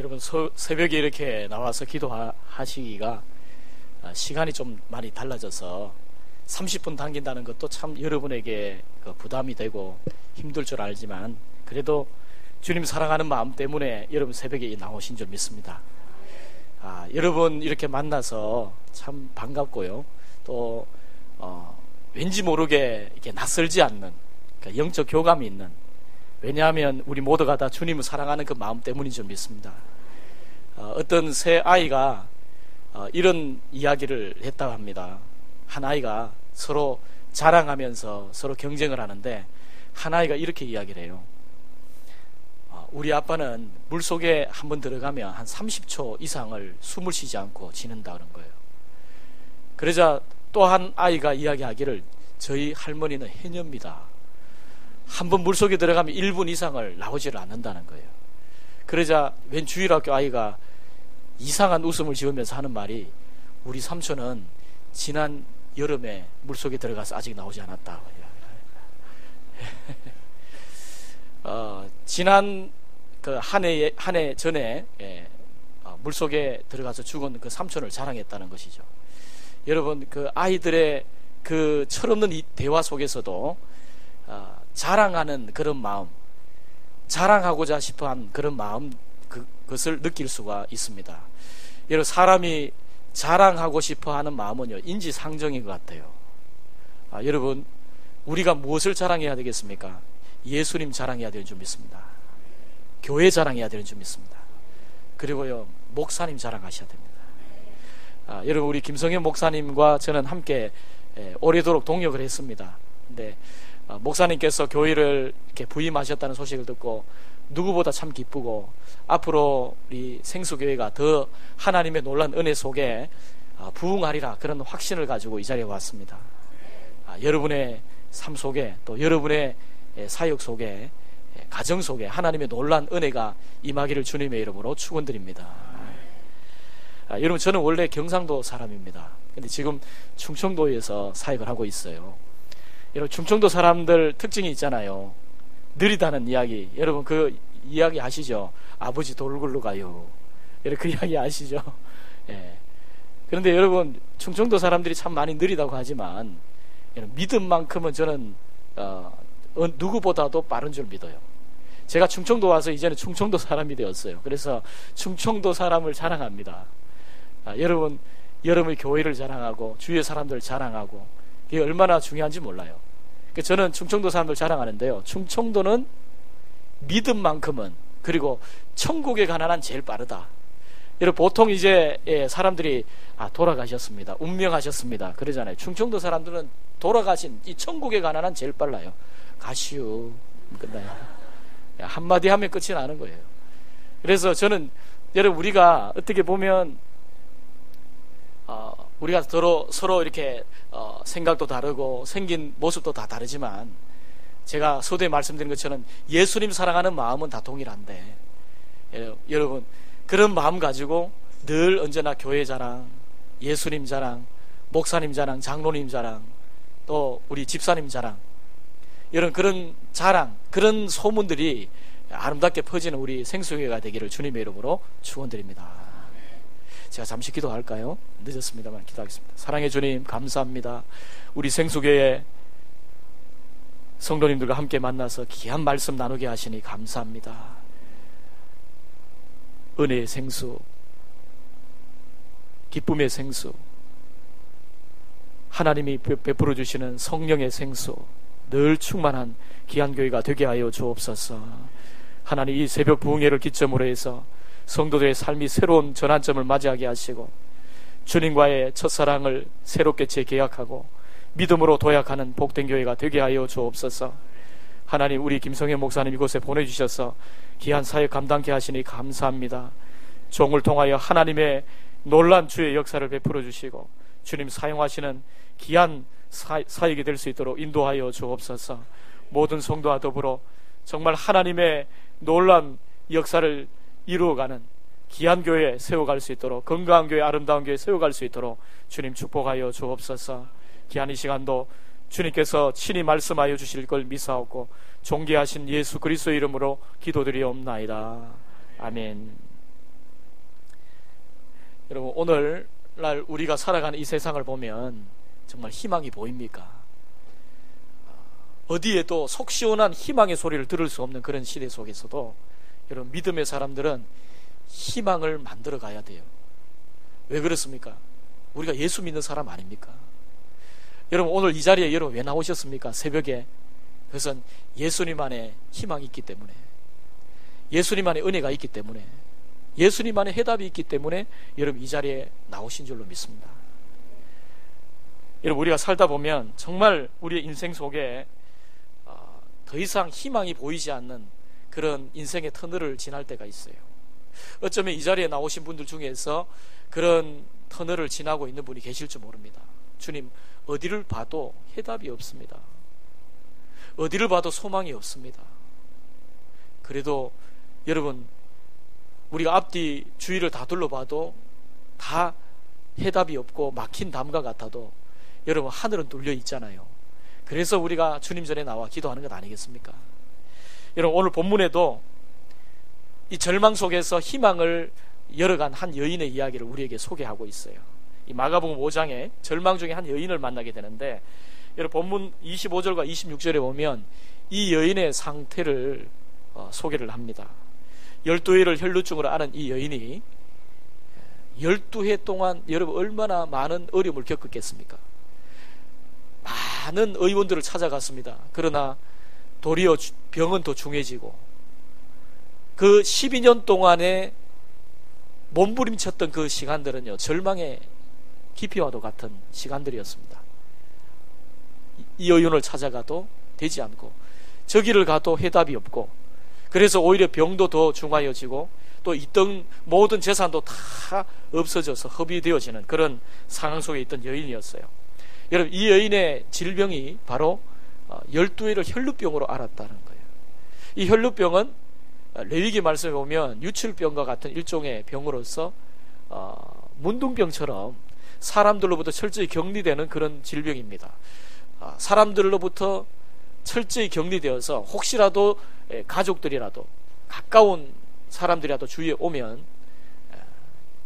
여러분 새벽에 이렇게 나와서 기도하시기가 시간이 좀 많이 달라져서 30분 당긴다는 것도 참 여러분에게 부담이 되고 힘들 줄 알지만 그래도 주님 사랑하는 마음 때문에 여러분 새벽에 나오신 줄 믿습니다. 여러분 이렇게 만나서 참 반갑고요. 또 왠지 모르게 이렇게 낯설지 않는 그러니까 영적 교감이 있는, 왜냐하면 우리 모두가 다 주님을 사랑하는 그 마음 때문인 줄 믿습니다. 어떤 새 아이가 이런 이야기를 했다고 합니다. 한 아이가 서로 자랑하면서 서로 경쟁을 하는데 한 아이가 이렇게 이야기를 해요. 우리 아빠는 물속에 한번 들어가면 한 30초 이상을 숨을 쉬지 않고 지낸다 그런 거예요. 그러자 또 한 아이가 이야기하기를 저희 할머니는 해녀입니다. 한번 물속에 들어가면 1분 이상을 나오지를 않는다는 거예요. 그러자 웬 주일학교 아이가 이상한 웃음을 지으면서 하는 말이 우리 삼촌은 지난 여름에 물속에 들어가서 아직 나오지 않았다. 지난 그 한 해 전에 물속에 들어가서 죽은 그 삼촌을 자랑했다는 것이죠. 여러분 그 아이들의 그 철없는 이 대화 속에서도 자랑하는 그런 마음, 자랑하고자 싶어한 그런 마음, 그것을 느낄 수가 있습니다. 여러분 사람이 자랑하고 싶어하는 마음은요 인지상정인 것 같아요. 여러분 우리가 무엇을 자랑해야 되겠습니까? 예수님 자랑해야 되는 줄 믿습니다. 교회 자랑해야 되는 줄 믿습니다. 그리고요 목사님 자랑하셔야 됩니다. 여러분 우리 김성현 목사님과 저는 함께 오래도록 동역을 했습니다. 근데 목사님께서 교회를 이렇게 부임하셨다는 소식을 듣고 누구보다 참 기쁘고 앞으로 우리 생수교회가 더 하나님의 놀라운 은혜 속에 부흥하리라 그런 확신을 가지고 이 자리에 왔습니다. 여러분의 삶 속에 또 여러분의 사역 속에 가정 속에 하나님의 놀라운 은혜가 임하기를 주님의 이름으로 축원드립니다. 여러분 저는 원래 경상도 사람입니다. 근데 지금 충청도에서 사역을 하고 있어요. 여러분 충청도 사람들 특징이 있잖아요. 느리다는 이야기. 여러분 그 이야기 아시죠? 아버지 돌 굴러 가요. 여러분 그 이야기 아시죠? 예. 그런데 여러분 충청도 사람들이 참 많이 느리다고 하지만 믿음만큼은 저는 누구보다도 빠른 줄 믿어요. 제가 충청도 와서 이제는 충청도 사람이 되었어요. 그래서 충청도 사람을 자랑합니다. 여러분 여러분의 교회를 자랑하고 주위의 사람들을 자랑하고 이게 얼마나 중요한지 몰라요. 저는 충청도 사람들 자랑하는데요, 충청도는 믿음만큼은 그리고 천국에 가는 한 제일 빠르다. 여러분 보통 이제 사람들이 돌아가셨습니다, 운명하셨습니다 그러잖아요. 충청도 사람들은 돌아가신 이 천국에 가는 한 제일 빨라요. 가시오 끝나요. 한마디 하면 끝이 나는 거예요. 그래서 저는 여러분 우리가 어떻게 보면 우리가 서로 이렇게 생각도 다르고 생긴 모습도 다 다르지만 제가 서두에 말씀드린 것처럼 예수님 사랑하는 마음은 다 동일한데 여러분 그런 마음 가지고 늘 언제나 교회 자랑, 예수님 자랑, 목사님 자랑, 장로님 자랑, 또 우리 집사님 자랑, 이런 그런 자랑, 그런 소문들이 아름답게 퍼지는 우리 생수교회가 되기를 주님의 이름으로 축원드립니다. 제가 잠시 기도할까요? 늦었습니다만 기도하겠습니다. 사랑의 주님 감사합니다. 우리 생수교회 성도님들과 함께 만나서 귀한 말씀 나누게 하시니 감사합니다. 은혜의 생수, 기쁨의 생수, 하나님이 베풀어 주시는 성령의 생수, 늘 충만한 귀한 교회가 되게 하여 주옵소서. 하나님 이 새벽 부흥회를 기점으로 해서 성도들의 삶이 새로운 전환점을 맞이하게 하시고 주님과의 첫사랑을 새롭게 재계약하고 믿음으로 도약하는 복된 교회가 되게 하여 주옵소서. 하나님 우리 김성현 목사님 이곳에 보내주셔서 귀한 사역 감당케 하시니 감사합니다. 종을 통하여 하나님의 놀란 주의 역사를 베풀어 주시고 주님 사용하시는 귀한 사역이 될 수 있도록 인도하여 주옵소서. 모든 성도와 더불어 정말 하나님의 놀란 역사를 이루어가는 귀한 교회 세워갈 수 있도록, 건강한 교회, 아름다운 교회 세워갈 수 있도록 주님 축복하여 주옵소서. 귀한 이 시간도 주님께서 친히 말씀하여 주실 걸 믿사옵고 존귀하신 예수 그리스도의 이름으로 기도드리옵나이다. 아멘. 여러분, 오늘날 우리가 살아가는 이 세상을 보면 정말 희망이 보입니까? 어디에도 속 시원한 희망의 소리를 들을 수 없는 그런 시대 속에서도 여러분, 믿음의 사람들은 희망을 만들어 가야 돼요. 왜 그렇습니까? 우리가 예수 믿는 사람 아닙니까? 여러분, 오늘 이 자리에 여러분 왜 나오셨습니까? 새벽에. 그것은 예수님 안에 희망이 있기 때문에, 예수님 안에 은혜가 있기 때문에, 예수님 안에 해답이 있기 때문에 여러분 이 자리에 나오신 줄로 믿습니다. 여러분, 우리가 살다 보면 정말 우리의 인생 속에 더 이상 희망이 보이지 않는 그런 인생의 터널을 지날 때가 있어요. 어쩌면 이 자리에 나오신 분들 중에서 그런 터널을 지나고 있는 분이 계실지 모릅니다. 주님, 어디를 봐도 해답이 없습니다. 어디를 봐도 소망이 없습니다. 그래도 여러분, 우리가 앞뒤 주위를 다 둘러봐도 다 해답이 없고 막힌 담과 같아도 여러분, 하늘은 뚫려 있잖아요. 그래서 우리가 주님 전에 나와 기도하는 것 아니겠습니까? 여러분, 오늘 본문에도 이 절망 속에서 희망을 열어간 한 여인의 이야기를 우리에게 소개하고 있어요. 이 마가복음 5장에 절망 중에 한 여인을 만나게 되는데, 여러분 본문 25절과 26절에 보면 이 여인의 상태를 소개를 합니다. 12회를 혈루증으로 앓은 이 여인이 12해 동안 여러분 얼마나 많은 어려움을 겪었겠습니까? 많은 의원들을 찾아갔습니다. 그러나 도리어 병은 더 중해지고, 그 12년 동안에 몸부림쳤던 그 시간들은요, 절망의 깊이와도 같은 시간들이었습니다. 이 의원을 찾아가도 되지 않고, 저기를 가도 해답이 없고, 그래서 오히려 병도 더 중하여지고, 또 있던 모든 재산도 다 없어져서 허비되어지는 그런 상황 속에 있던 여인이었어요. 여러분, 이 여인의 질병이 바로 12회를 혈루병으로 앓았다는 거예요. 이 혈루병은 레위기 말씀에 보면 유출병과 같은 일종의 병으로서 문둥병처럼 사람들로부터 철저히 격리되는 그런 질병입니다. 사람들로부터 철저히 격리되어서 혹시라도 가족들이라도 가까운 사람들이라도 주위에 오면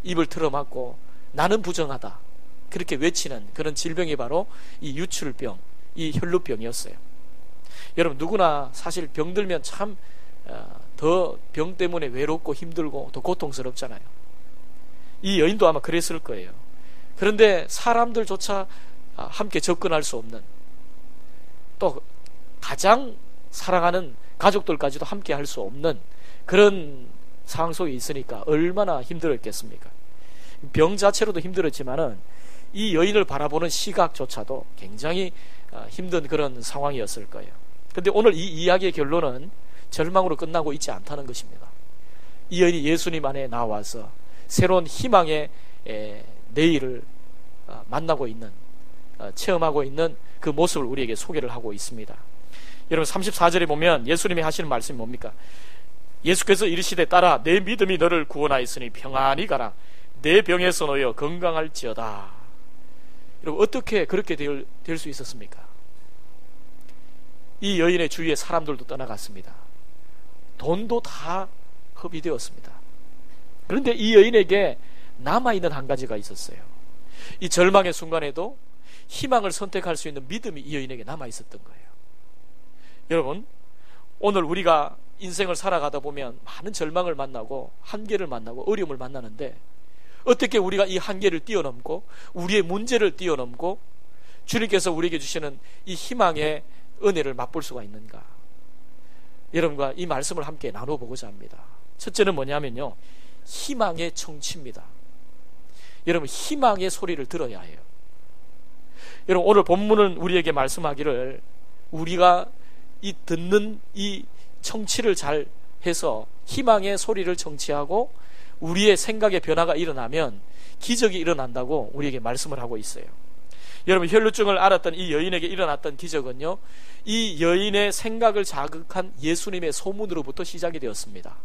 입을 틀어막고 나는 부정하다, 그렇게 외치는 그런 질병이 바로 이 유출병, 이 혈루병이었어요. 여러분, 누구나 사실 병들면 참 더 병 때문에 외롭고 힘들고 더 고통스럽잖아요. 이 여인도 아마 그랬을 거예요. 그런데 사람들조차 함께 접근할 수 없는, 또 가장 사랑하는 가족들까지도 함께 할 수 없는 그런 상황 속에 있으니까 얼마나 힘들었겠습니까? 병 자체로도 힘들었지만은 이 여인을 바라보는 시각조차도 굉장히 힘든 그런 상황이었을 거예요. 그런데 오늘 이 이야기의 결론은 절망으로 끝나고 있지 않다는 것입니다. 이 여인이 예수님 안에 나와서 새로운 희망의 내일을 만나고 있는, 체험하고 있는 그 모습을 우리에게 소개를 하고 있습니다. 여러분, 34절에 보면 예수님이 하시는 말씀이 뭡니까? 예수께서 이르시되 따라 내 믿음이 너를 구원하였으니 평안히 가라. 내 병에서 놓여 건강할지어다. 여러분, 어떻게 그렇게 될 수 있었습니까? 이 여인의 주위에 사람들도 떠나갔습니다. 돈도 다 허비되었습니다. 그런데 이 여인에게 남아있는 한 가지가 있었어요. 이 절망의 순간에도 희망을 선택할 수 있는 믿음이 이 여인에게 남아있었던 거예요. 여러분, 오늘 우리가 인생을 살아가다 보면 많은 절망을 만나고 한계를 만나고 어려움을 만나는데, 어떻게 우리가 이 한계를 뛰어넘고 우리의 문제를 뛰어넘고 주님께서 우리에게 주시는 이 희망의 은혜를 맛볼 수가 있는가? 여러분과 이 말씀을 함께 나눠보고자 합니다. 첫째는 뭐냐면요, 희망의 청취입니다. 여러분, 희망의 소리를 들어야 해요. 여러분, 오늘 본문은 우리에게 말씀하기를 우리가 이 듣는 이 청취를 잘 해서 희망의 소리를 청취하고 우리의 생각의 변화가 일어나면 기적이 일어난다고 우리에게 말씀을 하고 있어요. 여러분, 혈루증을 앓았던 이 여인에게 일어났던 기적은요, 이 여인의 생각을 자극한 예수님의 소문으로부터 시작이 되었습니다.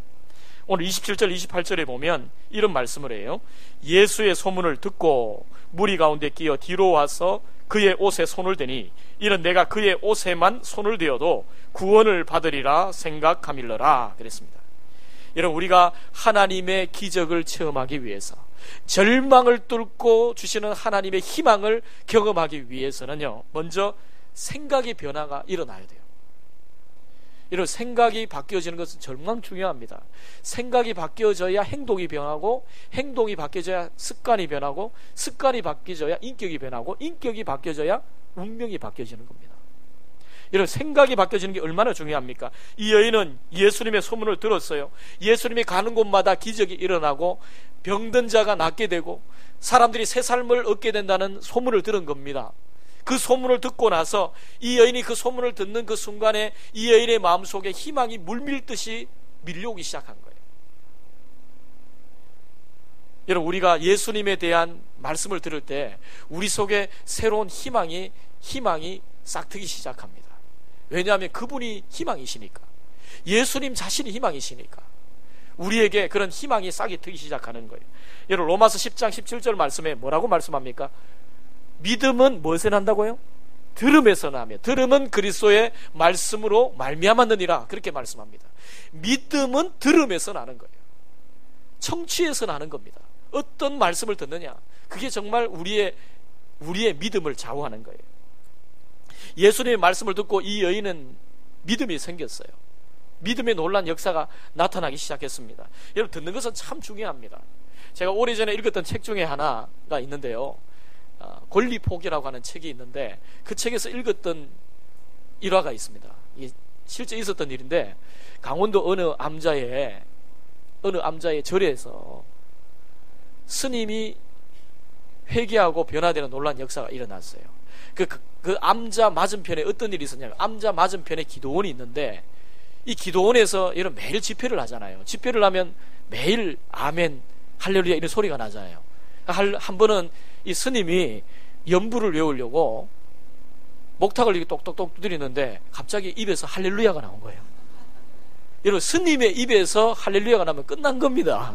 오늘 27절 28절에 보면 이런 말씀을 해요. 예수의 소문을 듣고 무리 가운데 끼어 뒤로 와서 그의 옷에 손을 대니 이는 내가 그의 옷에만 손을 대어도 구원을 받으리라 생각함일러라 그랬습니다. 여러분, 우리가 하나님의 기적을 체험하기 위해서, 절망을 뚫고 주시는 하나님의 희망을 경험하기 위해서는요, 먼저 생각의 변화가 일어나야 돼요. 이런 생각이 바뀌어지는 것은 정말 중요합니다. 생각이 바뀌어져야 행동이 변하고, 행동이 바뀌어져야 습관이 변하고, 습관이 바뀌어져야 인격이 변하고, 인격이 바뀌어져야 운명이 바뀌어지는 겁니다. 이런 생각이 바뀌어지는 게 얼마나 중요합니까? 이 여인은 예수님의 소문을 들었어요. 예수님이 가는 곳마다 기적이 일어나고 병든 자가 낫게 되고 사람들이 새 삶을 얻게 된다는 소문을 들은 겁니다. 그 소문을 듣고 나서 이 여인이 그 소문을 듣는 그 순간에 이 여인의 마음속에 희망이 물밀듯이 밀려오기 시작한 거예요. 여러분, 우리가 예수님에 대한 말씀을 들을 때 우리 속에 새로운 희망이 싹트기 시작합니다. 왜냐하면 그분이 희망이시니까, 예수님 자신이 희망이시니까 우리에게 그런 희망이 싹이 트기 시작하는 거예요. 여러분, 로마서 10장 17절 말씀에 뭐라고 말씀합니까? 믿음은 무엇에 난다고요? 들음에서 나며 들음은 그리스도의 말씀으로 말미암았느니라, 그렇게 말씀합니다. 믿음은 들음에서 나는 거예요. 청취에서 나는 겁니다. 어떤 말씀을 듣느냐, 그게 정말 우리의 믿음을 좌우하는 거예요. 예수님의 말씀을 듣고 이 여인은 믿음이 생겼어요. 믿음의 놀란 역사가 나타나기 시작했습니다. 여러분, 듣는 것은 참 중요합니다. 제가 오래전에 읽었던 책 중에 하나가 있는데요, 권리 포기라고 하는 책이 있는데, 그 책에서 읽었던 일화가 있습니다. 실제 있었던 일인데, 강원도 어느 암자의 절에서 스님이 회개하고 변화되는 놀라운 역사가 일어났어요. 그 암자 맞은편에 어떤 일이 있었냐면, 암자 맞은편에 기도원이 있는데, 이 기도원에서 이런 매일 집회를 하잖아요. 집회를 하면 매일 아멘, 할렐루야 이런 소리가 나잖아요. 한 번은 이 스님이 연부를 외우려고 목탁을 이렇게 똑똑똑 두드리는데 갑자기 입에서 할렐루야가 나온 거예요. 여러분, 스님의 입에서 할렐루야가 나면 끝난 겁니다.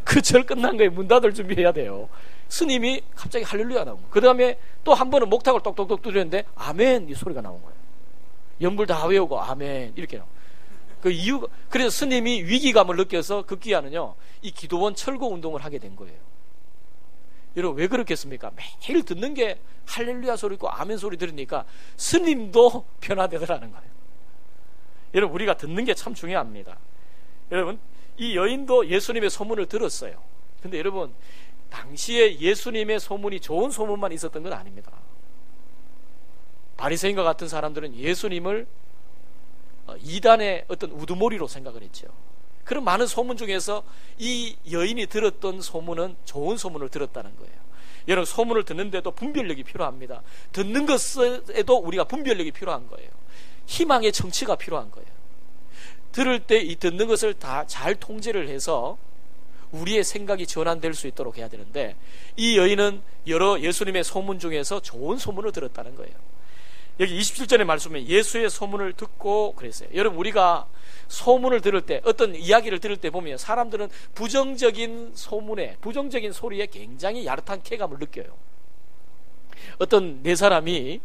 그 절 끝난 거예요. 문 닫을 준비해야 돼요. 스님이 갑자기 할렐루야 나온 거예요. 그 다음에 또 한 번은 목탁을 똑똑똑 두드렸는데 아멘 이 소리가 나온 거예요. 연불 다 외우고 아멘 이렇게 나온 거예요. 그 이유가, 그래서 스님이 위기감을 느껴서 급기야는요, 이 기도원 철거 운동을 하게 된 거예요. 여러분, 왜 그렇겠습니까? 매일 듣는 게 할렐루야 소리고 아멘 소리 들으니까 스님도 변화되더라는 거예요. 여러분, 우리가 듣는 게 참 중요합니다. 여러분, 이 여인도 예수님의 소문을 들었어요. 근데 여러분, 당시에 예수님의 소문이 좋은 소문만 있었던 건 아닙니다. 바리새인과 같은 사람들은 예수님을 이단의 어떤 우두머리로 생각을 했죠. 그런 많은 소문 중에서 이 여인이 들었던 소문은 좋은 소문을 들었다는 거예요. 여러분, 소문을 듣는데도 분별력이 필요합니다. 듣는 것에도 우리가 분별력이 필요한 거예요. 희망의 청취가 필요한 거예요. 들을 때 이 듣는 것을 다 잘 통제를 해서 우리의 생각이 전환될 수 있도록 해야 되는데, 이 여인은 여러 예수님의 소문 중에서 좋은 소문을 들었다는 거예요. 여기 27절의 말씀에 예수의 소문을 듣고 그랬어요. 여러분, 우리가 소문을 들을 때, 어떤 이야기를 들을 때 보면 사람들은 부정적인 소문에, 부정적인 소리에 굉장히 야릇한 쾌감을 느껴요. 어떤 네 사람이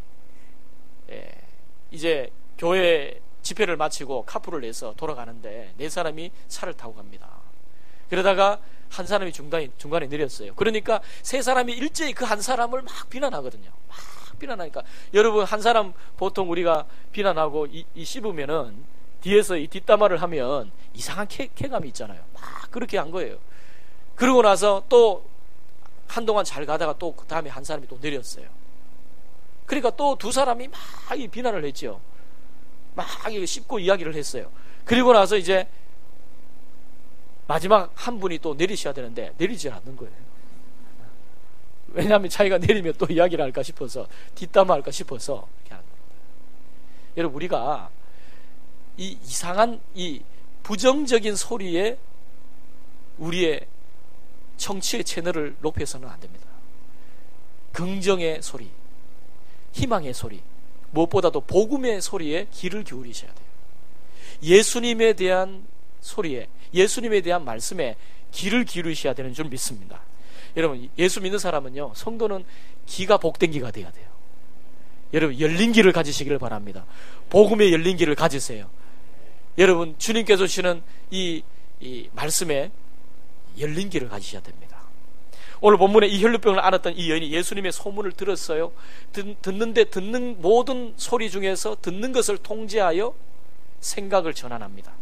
이제 교회 집회를 마치고 카풀을 내서 돌아가는데 네 사람이 차를 타고 갑니다. 그러다가 한 사람이 중간에 내렸어요. 그러니까 세 사람이 일제히 그 한 사람을 막 비난하거든요. 막 비난하니까, 여러분, 한 사람 보통 우리가 비난하고 씹으면은 뒤에서 이 뒷담화를 하면 이상한 쾌감이 있잖아요. 막 그렇게 한 거예요. 그러고 나서 또 한동안 잘 가다가 또 그 다음에 한 사람이 또 내렸어요. 그러니까 또 두 사람이 막 비난을 했죠. 막 씹고 이야기를 했어요. 그리고 나서 이제 마지막 한 분이 또 내리셔야 되는데 내리지 않는 거예요. 왜냐하면 자기가 내리면 또 이야기를 할까 싶어서, 뒷담화할까 싶어서 이렇게 하는 겁니다. 여러분, 우리가 이 이상한 이 부정적인 소리에 우리의 청취의 채널을 높여서는 안 됩니다. 긍정의 소리, 희망의 소리, 무엇보다도 복음의 소리에 귀를 기울이셔야 돼요. 예수님에 대한 소리에, 예수님에 대한 말씀에 귀를 기울이셔야 되는 줄 믿습니다. 여러분, 예수 믿는 사람은요, 성도는 귀가 복된 귀가 돼야 돼요. 여러분, 열린 귀를 가지시기를 바랍니다. 복음의 열린 귀를 가지세요. 여러분, 주님께서 주시는 이 말씀에 열린 귀를 가지셔야 됩니다. 오늘 본문에 이 혈루병을 앓았던 이 여인이 예수님의 소문을 들었어요. 듣는 모든 소리 중에서 듣는 것을 통제하여 생각을 전환합니다.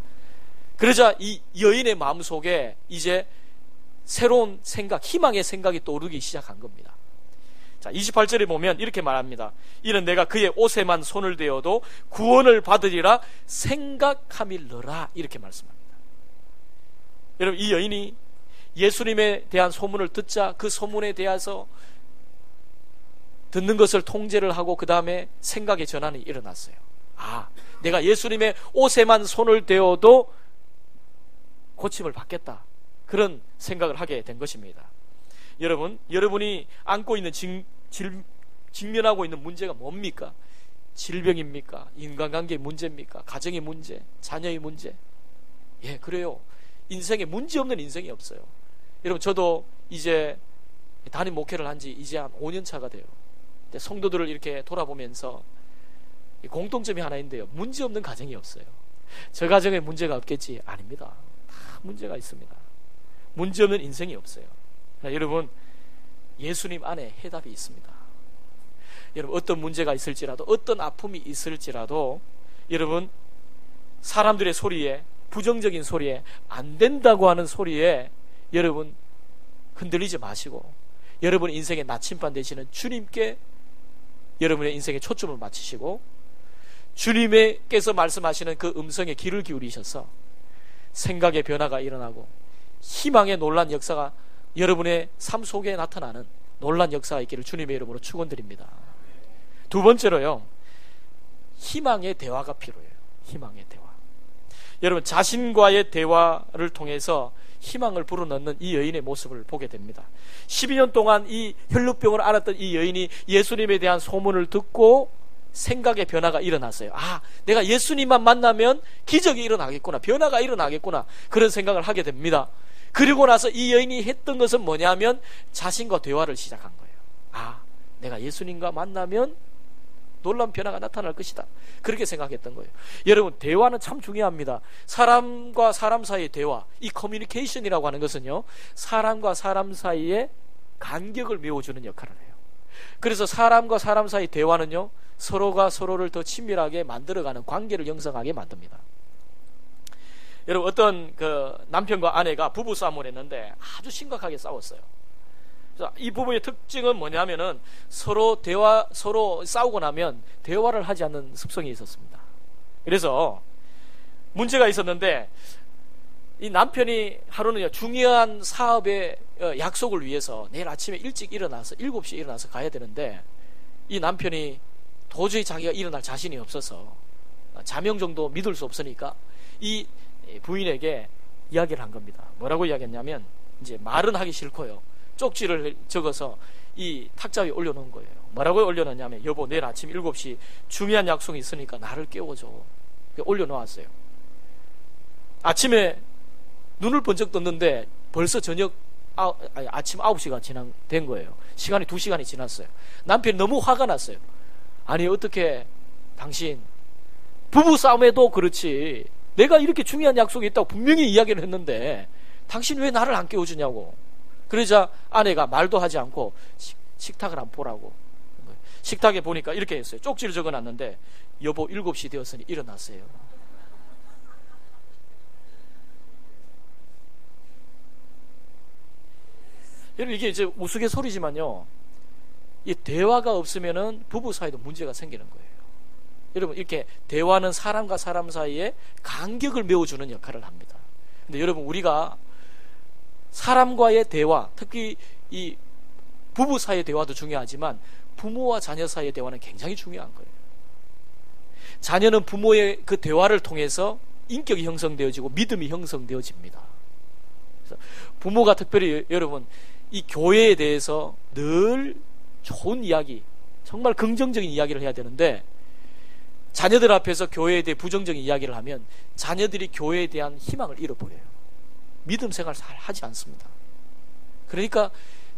그러자 이 여인의 마음속에 이제 새로운 생각, 희망의 생각이 떠오르기 시작한 겁니다. 자, 28절에 보면 이렇게 말합니다. 이는 내가 그의 옷에만 손을 대어도 구원을 받으리라 생각함일러라, 이렇게 말씀합니다. 여러분, 이 여인이 예수님에 대한 소문을 듣자 그 소문에 대해서 듣는 것을 통제를 하고 그 다음에 생각의 전환이 일어났어요. 아, 내가 예수님의 옷에만 손을 대어도 고침을 받겠다, 그런 생각을 하게 된 것입니다. 여러분, 여러분이 안고 있는 직면하고 있는 문제가 뭡니까? 질병입니까? 인간관계의 문제입니까? 가정의 문제, 자녀의 문제? 예, 그래요. 인생에 문제 없는 인생이 없어요. 여러분, 저도 이제 담임 목회를 한 지 이제 한 5년 차가 돼요. 성도들을 이렇게 돌아보면서 공통점이 하나 있는데요, 문제 없는 가정이 없어요. 저 가정에 문제가 없겠지? 아닙니다. 다 문제가 있습니다. 문제 없는 인생이 없어요. 여러분, 예수님 안에 해답이 있습니다. 여러분, 어떤 문제가 있을지라도, 어떤 아픔이 있을지라도, 여러분, 사람들의 소리에, 부정적인 소리에, 안 된다고 하는 소리에 여러분 흔들리지 마시고, 여러분 인생의 나침반 되시는 주님께 여러분의 인생의 초점을 맞추시고, 주님께서 말씀하시는 그 음성에 귀를 기울이셔서 생각의 변화가 일어나고 희망의 놀란 역사가 여러분의 삶 속에 나타나는 놀란 역사가 있기를 주님의 이름으로 축원드립니다. 두 번째로요, 희망의 대화가 필요해요. 희망의 대화. 여러분, 자신과의 대화를 통해서 희망을 불어넣는 이 여인의 모습을 보게 됩니다. 12년 동안 이 혈루병을 앓았던 이 여인이 예수님에 대한 소문을 듣고 생각의 변화가 일어났어요. 아, 내가 예수님만 만나면 기적이 일어나겠구나, 변화가 일어나겠구나, 그런 생각을 하게 됩니다. 그리고 나서 이 여인이 했던 것은 뭐냐면 자신과 대화를 시작한 거예요. 아, 내가 예수님과 만나면 놀라운 변화가 나타날 것이다, 그렇게 생각했던 거예요. 여러분, 대화는 참 중요합니다. 사람과 사람 사이의 대화, 이 커뮤니케이션이라고 하는 것은요, 사람과 사람 사이의 간격을 메워주는 역할을 해요. 그래서 사람과 사람 사이 대화는요, 서로가 서로를 더 친밀하게 만들어가는, 관계를 형성하게 만듭니다. 여러분, 어떤 그 남편과 아내가 부부싸움을 했는데 아주 심각하게 싸웠어요. 이 부부의 특징은 뭐냐면은 서로 싸우고 나면 대화를 하지 않는 습성이 있었습니다. 그래서 문제가 있었는데 이 남편이 하루는 중요한 사업의 약속을 위해서 내일 아침에 일찍 일어나서 7시에 일어나서 가야 되는데, 이 남편이 도저히 자기가 일어날 자신이 없어서 자명 정도 믿을 수 없으니까 이 부인에게 이야기를 한 겁니다. 뭐라고 이야기했냐면, 이제 말은 하기 싫고요, 쪽지를 적어서 이 탁자 위에 올려놓은 거예요. 뭐라고 올려놓냐면, 여보, 내일 아침 7시 중요한 약속이 있으니까 나를 깨워줘. 올려놓았어요. 아침에 눈을 번쩍 떴는데 벌써 아침 9시가 된 거예요. 시간이 2시간이 지났어요. 남편이 너무 화가 났어요. 아니, 어떻게 당신 부부싸움에도 그렇지, 내가 이렇게 중요한 약속이 있다고 분명히 이야기를 했는데 당신 왜 나를 안 깨워주냐고. 그러자 아내가 말도 하지 않고 식탁을 안 보라고, 식탁에 보니까 이렇게 했어요. 쪽지를 적어놨는데, 여보, 7시 되었으니 일어났어요. 여러분, 이게 이제 우스갯소리지만요, 이 대화가 없으면은 부부 사이도 문제가 생기는 거예요. 여러분, 이렇게 대화는 사람과 사람 사이에 간격을 메워주는 역할을 합니다. 근데 여러분, 우리가 사람과의 대화, 특히 이 부부 사이의 대화도 중요하지만 부모와 자녀 사이의 대화는 굉장히 중요한 거예요. 자녀는 부모의 그 대화를 통해서 인격이 형성되어지고 믿음이 형성되어집니다. 그래서 부모가 특별히 여러분, 이 교회에 대해서 늘 좋은 이야기, 정말 긍정적인 이야기를 해야 되는데, 자녀들 앞에서 교회에 대해 부정적인 이야기를 하면 자녀들이 교회에 대한 희망을 잃어버려요. 믿음 생활을 잘 하지 않습니다. 그러니까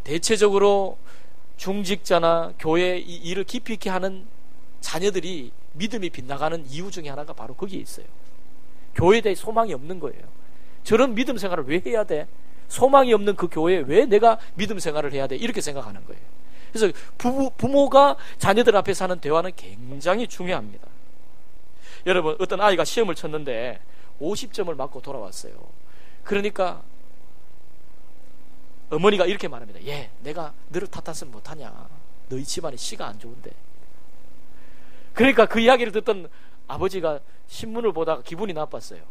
대체적으로 중직자나 교회 이 일을 깊이 있게 하는 자녀들이 믿음이 빗나가는 이유 중에 하나가 바로 거기에 있어요. 교회에 대해 소망이 없는 거예요. 저런 믿음 생활을 왜 해야 돼? 소망이 없는 그 교회에 왜 내가 믿음 생활을 해야 돼? 이렇게 생각하는 거예요. 그래서 부모가 자녀들 앞에서 하는 대화는 굉장히 중요합니다. 여러분, 어떤 아이가 시험을 쳤는데 50점을 맞고 돌아왔어요. 그러니까 어머니가 이렇게 말합니다. 예, 내가 너를 탓했으면 못하냐. 너희 집안에 씨가 안 좋은데. 그러니까 그 이야기를 듣던 아버지가 신문을 보다가 기분이 나빴어요.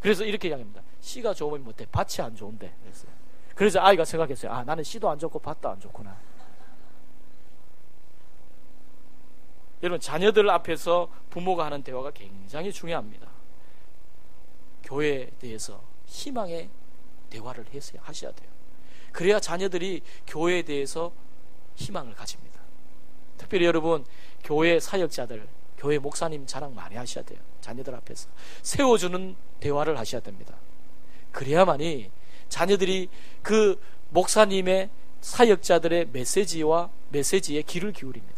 그래서 이렇게 이야기합니다. 씨가 좋으면 못해. 밭이 안 좋은데. 그랬어요. 그래서 아이가 생각했어요. 아, 나는 씨도 안 좋고 밭도 안 좋구나. 여러분, 자녀들 앞에서 부모가 하는 대화가 굉장히 중요합니다. 교회에 대해서 희망의 대화를 하셔야 돼요. 그래야 자녀들이 교회에 대해서 희망을 가집니다. 특별히 여러분, 교회 사역자들, 교회 목사님 자랑 많이 하셔야 돼요. 자녀들 앞에서 세워주는 대화를 하셔야 됩니다. 그래야만이 자녀들이 그 목사님의 사역자들의 메시지에 귀를 기울입니다.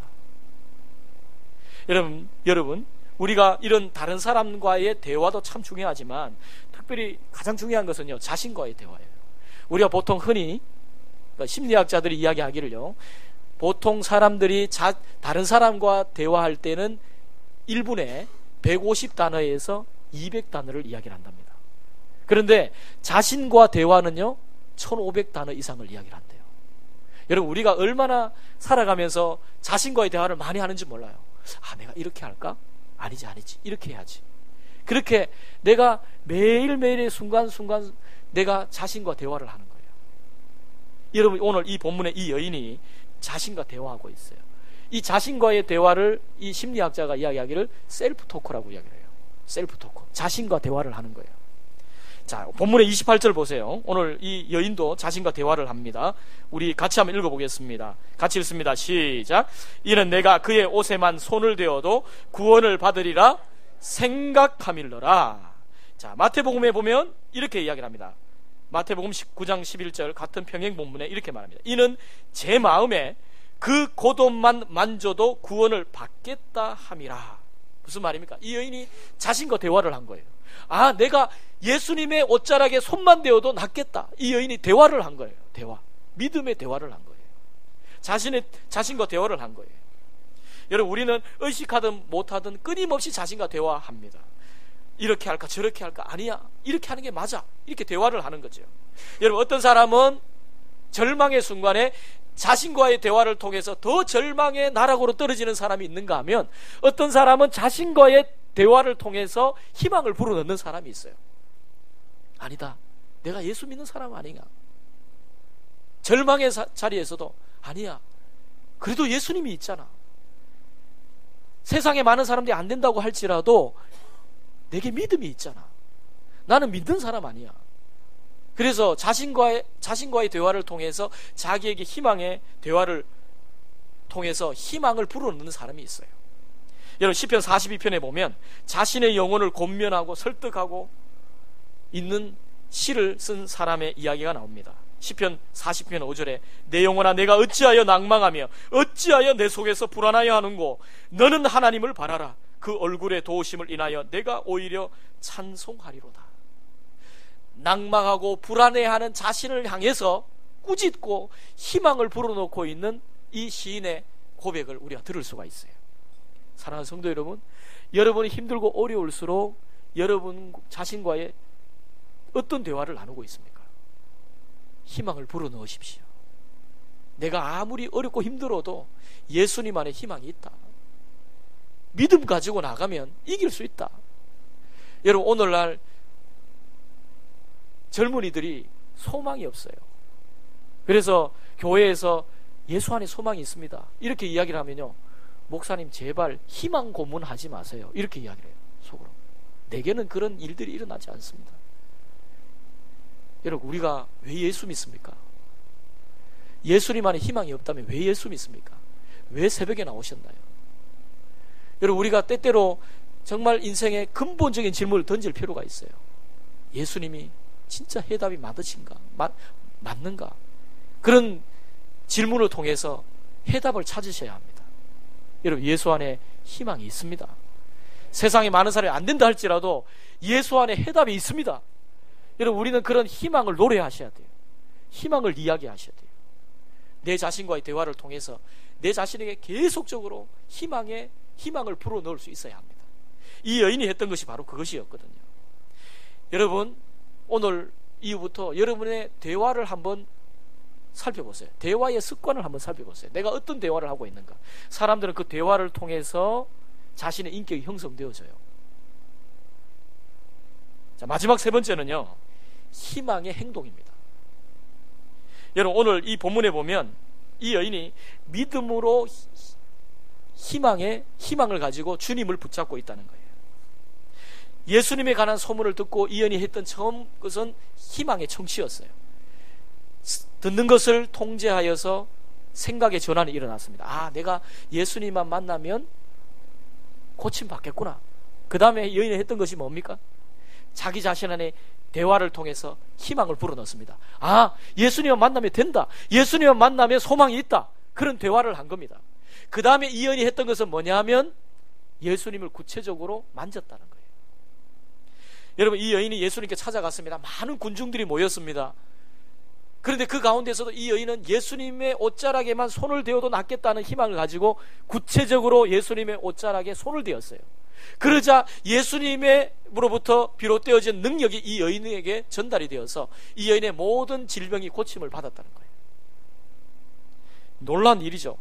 여러분, 우리가 이런 다른 사람과의 대화도 참 중요하지만 특별히 가장 중요한 것은요, 자신과의 대화예요. 우리가 보통 흔히 심리학자들이 이야기하기를요, 보통 사람들이 다른 사람과 대화할 때는 1분에 150단어에서 200단어를 이야기를 한답니다. 그런데 자신과 대화는요 1500단어 이상을 이야기를 한대요. 여러분, 우리가 얼마나 살아가면서 자신과의 대화를 많이 하는지 몰라요. 아, 내가 이렇게 할까? 아니지 이렇게 해야지. 그렇게 내가 매일매일의 순간순간 내가 자신과 대화를 하는 거예요. 여러분, 오늘 이 본문의 이 여인이 자신과 대화하고 있어요. 이 자신과의 대화를 이 심리학자가 이야기하기를 셀프 토크라고 이야기를 해요. 셀프 토크, 자신과 대화를 하는 거예요. 자, 본문의 28절 보세요. 오늘 이 여인도 자신과 대화를 합니다. 우리 같이 한번 읽어보겠습니다. 같이 읽습니다. 시작. 이는 내가 그의 옷에만 손을 대어도 구원을 받으리라 생각함일러라. 자, 마태복음에 보면 이렇게 이야기를 합니다. 마태복음 19장 11절 같은 평행 본문에 이렇게 말합니다. 이는 제 마음에 그 겉옷만 만져도 구원을 받겠다 함이라. 무슨 말입니까? 이 여인이 자신과 대화를 한 거예요. 아, 내가 예수님의 옷자락에 손만 대어도 낫겠다. 이 여인이 대화를 한 거예요. 대화, 믿음의 대화를 한 거예요. 자신과 대화를 한 거예요. 여러분, 우리는 의식하든 못하든 끊임없이 자신과 대화합니다. 이렇게 할까 저렇게 할까, 아니야 이렇게 하는 게 맞아, 이렇게 대화를 하는 거죠. 여러분, 어떤 사람은 절망의 순간에 자신과의 대화를 통해서 더 절망의 나락으로 떨어지는 사람이 있는가 하면, 어떤 사람은 자신과의 대화를 통해서 희망을 불어넣는 사람이 있어요. 아니다, 내가 예수 믿는 사람 아닌가. 절망의 자리에서도 아니야, 그래도 예수님이 있잖아. 세상에 많은 사람들이 안 된다고 할지라도 내게 믿음이 있잖아. 나는 믿는 사람 아니야. 그래서 자신과의 대화를 통해서 자기에게 희망의 대화를 통해서 희망을 불어넣는 사람이 있어요. 여러분, 시편 42편에 보면 자신의 영혼을 권면하고 설득하고 있는 시를 쓴 사람의 이야기가 나옵니다. 시편 40편 5절에 내 영혼아, 내가 어찌하여 낭망하며 어찌하여 내 속에서 불안하여 하는고, 너는 하나님을 바라라. 그 얼굴의 도우심을 인하여 내가 오히려 찬송하리로다. 낭망하고 불안해하는 자신을 향해서 꾸짖고 희망을 불어넣고 있는 이 시인의 고백을 우리가 들을 수가 있어요. 사랑하는 성도 여러분, 여러분이 힘들고 어려울수록 여러분 자신과의 어떤 대화를 나누고 있습니까? 희망을 불어넣으십시오. 내가 아무리 어렵고 힘들어도 예수님 안에 희망이 있다. 믿음 가지고 나가면 이길 수 있다. 여러분, 오늘날 젊은이들이 소망이 없어요. 그래서 교회에서 예수 안에 소망이 있습니다, 이렇게 이야기를 하면요, 목사님 제발 희망 고문하지 마세요, 이렇게 이야기를 해요. 속으로. 내게는 그런 일들이 일어나지 않습니다. 여러분, 우리가 왜 예수 믿습니까? 예수님 안에 희망이 없다면 왜 예수 믿습니까? 왜 새벽에 나오셨나요? 여러분, 우리가 때때로 정말 인생의 근본적인 질문을 던질 필요가 있어요. 예수님이 진짜 해답이 맞는가? 그런 질문을 통해서 해답을 찾으셔야 합니다. 여러분, 예수 안에 희망이 있습니다. 세상에 많은 사람이 안 된다 할지라도 예수 안에 해답이 있습니다. 여러분, 우리는 그런 희망을 노래하셔야 돼요. 희망을 이야기하셔야 돼요. 내 자신과의 대화를 통해서 내 자신에게 계속적으로 희망을 불어넣을 수 있어야 합니다. 이 여인이 했던 것이 바로 그것이었거든요. 여러분, 오늘 이후부터 여러분의 대화를 한번 살펴보세요. 대화의 습관을 한번 살펴보세요. 내가 어떤 대화를 하고 있는가. 사람들은 그 대화를 통해서 자신의 인격이 형성되어져요. 자, 마지막 세 번째는요, 희망의 행동입니다. 여러분, 오늘 이 본문에 보면 이 여인이 믿음으로 희망을 가지고 주님을 붙잡고 있다는 거예요. 예수님에 관한 소문을 듣고 이 여인이 했던 처음 것은 희망의 청취였어요. 듣는 것을 통제하여서 생각의 전환이 일어났습니다. 아, 내가 예수님만 만나면 고침받겠구나. 그 다음에 여인이 했던 것이 뭡니까? 자기 자신 안에 대화를 통해서 희망을 불어넣습니다. 아, 예수님만 만나면 된다. 예수님만 만나면 소망이 있다. 그런 대화를 한 겁니다. 그 다음에 이 여인이 했던 것은 뭐냐 하면 예수님을 구체적으로 만졌다는 거예요. 여러분, 이 여인이 예수님께 찾아갔습니다. 많은 군중들이 모였습니다. 그런데 그 가운데서도 이 여인은 예수님의 옷자락에만 손을 대어도 낫겠다는 희망을 가지고 구체적으로 예수님의 옷자락에 손을 대었어요. 그러자 예수님으로부터 비롯되어진 능력이 이 여인에게 전달이 되어서 이 여인의 모든 질병이 고침을 받았다는 거예요. 놀라운 일이죠.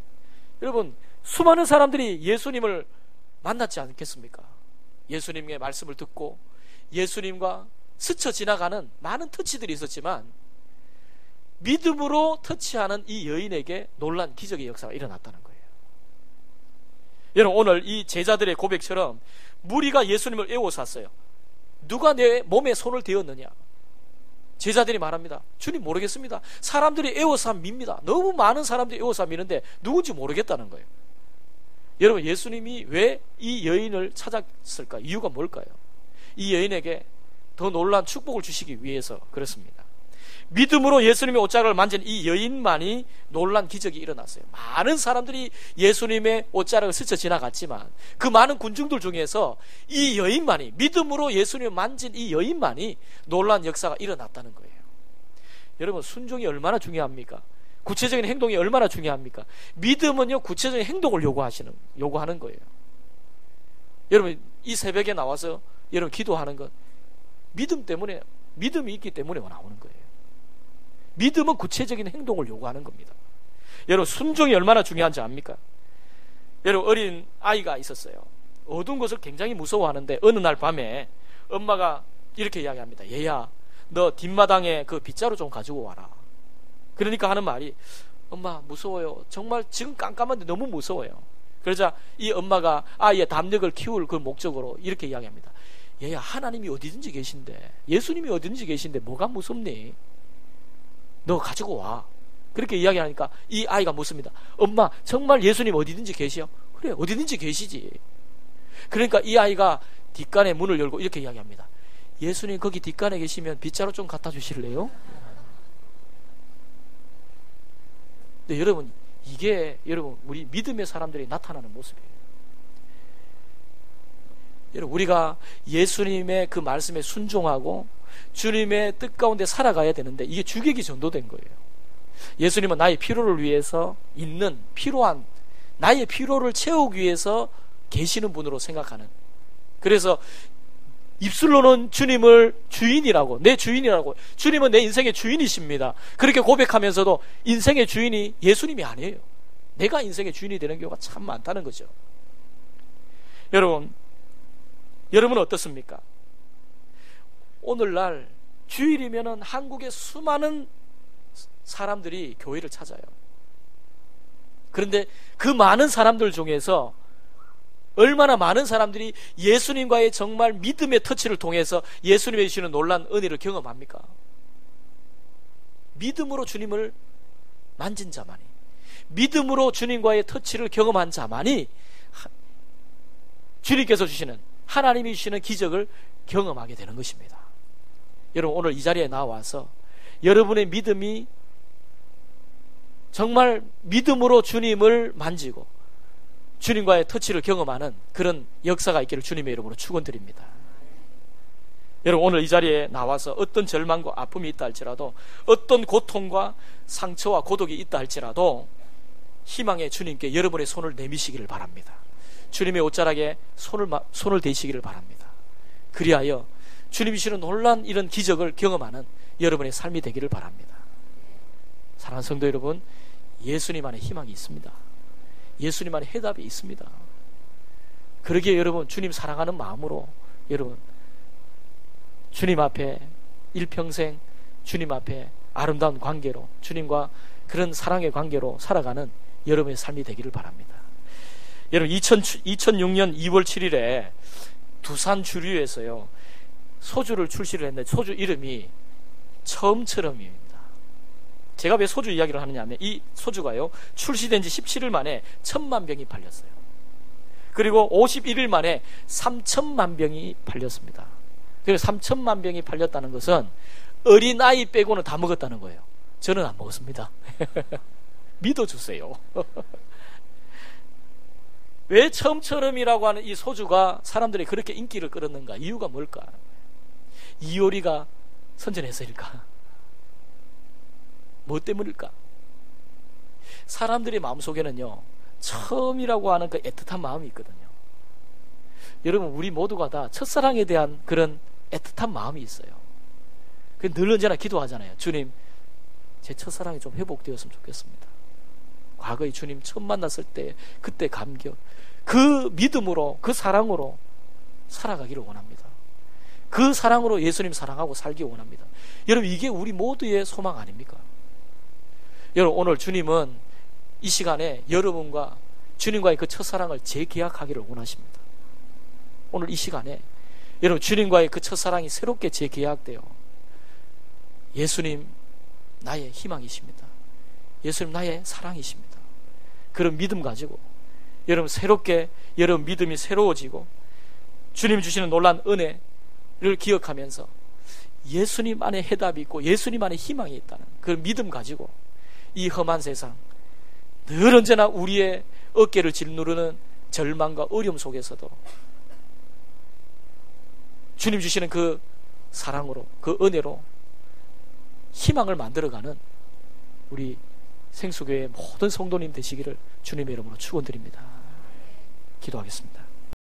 여러분, 수많은 사람들이 예수님을 만났지 않겠습니까? 예수님의 말씀을 듣고 예수님과 스쳐 지나가는 많은 터치들이 있었지만 믿음으로 터치하는 이 여인에게 놀란 기적의 역사가 일어났다는 거예요. 여러분, 오늘 이 제자들의 고백처럼 무리가 예수님을 애워쌌어요. 누가 내 몸에 손을 대었느냐? 제자들이 말합니다. 주님, 모르겠습니다. 사람들이 애워싸 밉니다. 너무 많은 사람들이 애워싸 미는데 누군지 모르겠다는 거예요. 여러분, 예수님이 왜 이 여인을 찾았을까? 이유가 뭘까요? 이 여인에게 더 놀라운 축복을 주시기 위해서 그렇습니다. 믿음으로 예수님의 옷자락을 만진 이 여인만이 놀란 기적이 일어났어요. 많은 사람들이 예수님의 옷자락을 스쳐 지나갔지만 그 많은 군중들 중에서 이 여인만이, 믿음으로 예수님을 만진 이 여인만이 놀란 역사가 일어났다는 거예요. 여러분, 순종이 얼마나 중요합니까? 구체적인 행동이 얼마나 중요합니까? 믿음은요, 구체적인 행동을 요구하는 거예요. 여러분, 이 새벽에 나와서 여러분 기도하는 것, 믿음이 있기 때문에 나오는 거예요. 믿음은 구체적인 행동을 요구하는 겁니다. 여러분, 순종이 얼마나 중요한지 압니까? 여러분, 어린 아이가 있었어요. 어두운 것을 굉장히 무서워하는데 어느 날 밤에 엄마가 이렇게 이야기합니다. 얘야, 너 뒷마당에 그 빗자루 좀 가지고 와라. 그러니까 하는 말이, 엄마 무서워요. 정말 지금 깜깜한데 너무 무서워요. 그러자 이 엄마가 아이의 담력을 키울 그 목적으로 이렇게 이야기합니다. 얘야, 하나님이 어디든지 계신데, 예수님이 어디든지 계신데 뭐가 무섭니? 너 가지고 와. 그렇게 이야기하니까 이 아이가 묻습니다. 엄마, 정말 예수님 어디든지 계시요? 그래, 어디든지 계시지. 그러니까 이 아이가 뒷간에 문을 열고 이렇게 이야기합니다. 예수님 거기 뒷간에 계시면 빗자루 좀 갖다 주실래요? 네, 여러분, 이게 여러분 우리 믿음의 사람들이 나타나는 모습이에요. 여러분, 우리가 예수님의 그 말씀에 순종하고 주님의 뜻 가운데 살아가야 되는데 이게 주객이 전도된 거예요. 예수님은 나의 필요를 위해서 필요한 나의 필요를 채우기 위해서 계시는 분으로 생각하는, 그래서 입술로는 주님을 주인이라고, 내 주인이라고, 주님은 내 인생의 주인이십니다, 그렇게 고백하면서도 인생의 주인이 예수님이 아니에요. 내가 인생의 주인이 되는 경우가 참 많다는 거죠. 여러분은 어떻습니까? 오늘날 주일이면은 한국의 수많은 사람들이 교회를 찾아요. 그런데 그 많은 사람들 중에서 얼마나 많은 사람들이 예수님과의 정말 믿음의 터치를 통해서 예수님이 주시는 놀라운 은혜를 경험합니까? 믿음으로 주님을 만진 자만이, 믿음으로 주님과의 터치를 경험한 자만이 주님께서 주시는, 하나님이 주시는 기적을 경험하게 되는 것입니다. 여러분, 오늘 이 자리에 나와서 여러분의 믿음이 정말 믿음으로 주님을 만지고 주님과의 터치를 경험하는 그런 역사가 있기를 주님의 이름으로 축원드립니다. 여러분, 오늘 이 자리에 나와서 어떤 절망과 아픔이 있다 할지라도, 어떤 고통과 상처와 고독이 있다 할지라도 희망의 주님께 여러분의 손을 내미시기를 바랍니다. 주님의 옷자락에 손을 대시기를 바랍니다. 그리하여 주님이 주시는 놀라운 이런 기적을 경험하는 여러분의 삶이 되기를 바랍니다. 사랑하는 성도 여러분, 예수님 안에 희망이 있습니다. 예수님 안에 해답이 있습니다. 그러기에 여러분, 주님 사랑하는 마음으로 여러분 주님 앞에 일평생 주님 앞에 아름다운 관계로, 주님과 그런 사랑의 관계로 살아가는 여러분의 삶이 되기를 바랍니다. 여러분, 2006년 2월 7일에 두산 주류에서요 소주를 출시를 했는데, 소주 이름이 처음처럼입니다. 제가 왜 소주 이야기를 하느냐 하면, 이 소주가요 출시된 지 17일 만에 1000만 병이 팔렸어요. 그리고 51일 만에 3000만 병이 팔렸습니다. 그래서 3000만 병이 팔렸다는 것은 어린아이 빼고는 다 먹었다는 거예요. 저는 안 먹었습니다. 믿어주세요. 왜 처음처럼이라고 하는 이 소주가 사람들이 그렇게 인기를 끌었는가? 이유가 뭘까? 이효리가 선전해서일까? 뭐 때문일까? 사람들의 마음속에는요 처음이라고 하는 그 애틋한 마음이 있거든요. 여러분, 우리 모두가 다 첫사랑에 대한 그런 애틋한 마음이 있어요. 늘 언제나 기도하잖아요. 주님, 제 첫사랑이 좀 회복되었으면 좋겠습니다. 과거에 주님 처음 만났을 때 그때 감격, 그 믿음으로, 그 사랑으로 살아가기를 원합니다. 그 사랑으로 예수님 사랑하고 살기 원합니다. 여러분, 이게 우리 모두의 소망 아닙니까? 여러분, 오늘 주님은 이 시간에 여러분과 주님과의 그 첫사랑을 재계약하기를 원하십니다. 오늘 이 시간에 여러분, 주님과의 그 첫사랑이 새롭게 재계약되어 예수님 나의 희망이십니다. 예수님 나의 사랑이십니다. 그런 믿음 가지고 여러분 새롭게, 여러분 믿음이 새로워지고 주님 주시는 놀라운 은혜를 기억하면서 예수님 안에 해답이 있고 예수님 안에 희망이 있다는 그 믿음 가지고 이 험한 세상, 늘 언제나 우리의 어깨를 짓누르는 절망과 어려움 속에서도 주님 주시는 그 사랑으로, 그 은혜로 희망을 만들어가는 우리 생수교회의 모든 성도님 되시기를 주님의 이름으로 축원드립니다. 기도하겠습니다.